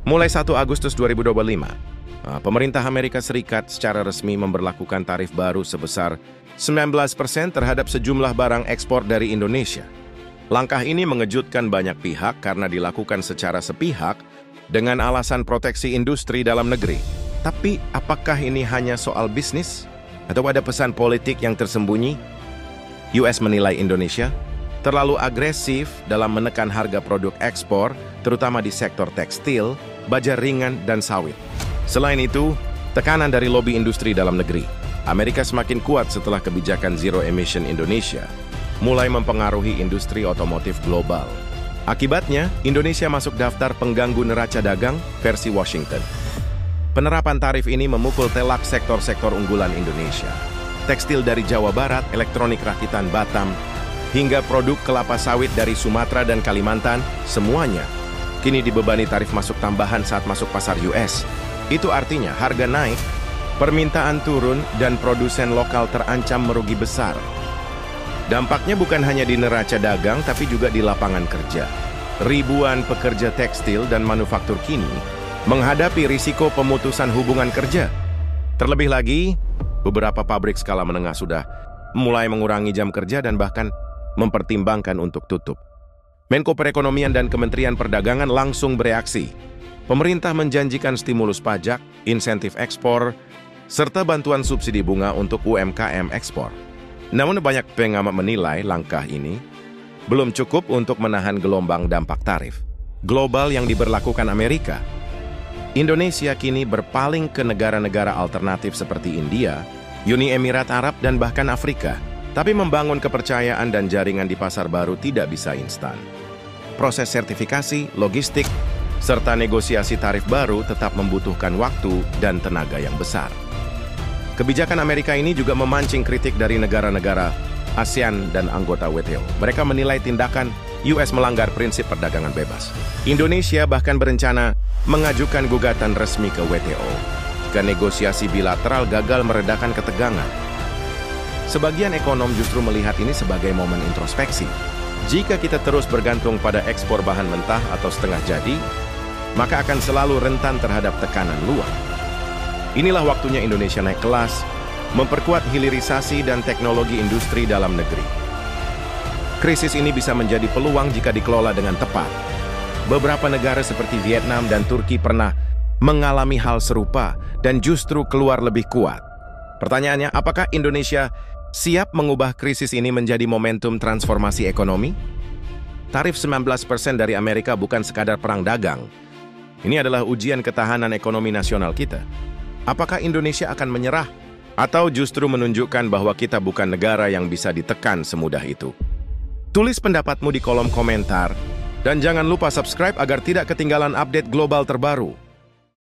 Mulai 1 Agustus 2025, pemerintah Amerika Serikat secara resmi memberlakukan tarif baru sebesar 19% terhadap sejumlah barang ekspor dari Indonesia. Langkah ini mengejutkan banyak pihak karena dilakukan secara sepihak dengan alasan proteksi industri dalam negeri. Tapi apakah ini hanya soal bisnis? Atau ada pesan politik yang tersembunyi? US menilai Indonesia terlalu agresif dalam menekan harga produk ekspor, terutama di sektor tekstil, baja ringan, dan sawit. Selain itu, tekanan dari lobi industri dalam negeri. Amerika semakin kuat setelah kebijakan Zero Emission Indonesia mulai mempengaruhi industri otomotif global. Akibatnya, Indonesia masuk daftar pengganggu neraca dagang versi Washington. Penerapan tarif ini memukul telak sektor-sektor unggulan Indonesia. Tekstil dari Jawa Barat, elektronik rakitan Batam, hingga produk kelapa sawit dari Sumatera dan Kalimantan, semuanya kini dibebani tarif masuk tambahan saat masuk pasar US. Itu artinya harga naik, permintaan turun, dan produsen lokal terancam merugi besar. Dampaknya bukan hanya di neraca dagang, tapi juga di lapangan kerja. Ribuan pekerja tekstil dan manufaktur kini menghadapi risiko pemutusan hubungan kerja. Terlebih lagi, beberapa pabrik skala menengah sudah mulai mengurangi jam kerja dan bahkan mempertimbangkan untuk tutup. Menko Perekonomian dan Kementerian Perdagangan langsung bereaksi. Pemerintah menjanjikan stimulus pajak, insentif ekspor, serta bantuan subsidi bunga untuk UMKM ekspor. Namun banyak pengamat menilai langkah ini belum cukup untuk menahan gelombang dampak tarif global yang diberlakukan Amerika. Indonesia kini berpaling ke negara-negara alternatif seperti India, Uni Emirat Arab, dan bahkan Afrika. Tapi membangun kepercayaan dan jaringan di pasar baru tidak bisa instan. Proses sertifikasi, logistik, serta negosiasi tarif baru tetap membutuhkan waktu dan tenaga yang besar. Kebijakan Amerika ini juga memancing kritik dari negara-negara ASEAN dan anggota WTO. Mereka menilai tindakan US melanggar prinsip perdagangan bebas. Indonesia bahkan berencana mengajukan gugatan resmi ke WTO jika negosiasi bilateral gagal meredakan ketegangan. Sebagian ekonom justru melihat ini sebagai momen introspeksi. Jika kita terus bergantung pada ekspor bahan mentah atau setengah jadi, maka akan selalu rentan terhadap tekanan luar. Inilah waktunya Indonesia naik kelas, memperkuat hilirisasi dan teknologi industri dalam negeri. Krisis ini bisa menjadi peluang jika dikelola dengan tepat. Beberapa negara seperti Vietnam dan Turki pernah mengalami hal serupa dan justru keluar lebih kuat. Pertanyaannya, apakah Indonesia siap mengubah krisis ini menjadi momentum transformasi ekonomi? Tarif 19% dari Amerika bukan sekadar perang dagang. Ini adalah ujian ketahanan ekonomi nasional kita. Apakah Indonesia akan menyerah? Atau justru menunjukkan bahwa kita bukan negara yang bisa ditekan semudah itu? Tulis pendapatmu di kolom komentar. Dan jangan lupa subscribe agar tidak ketinggalan update global terbaru.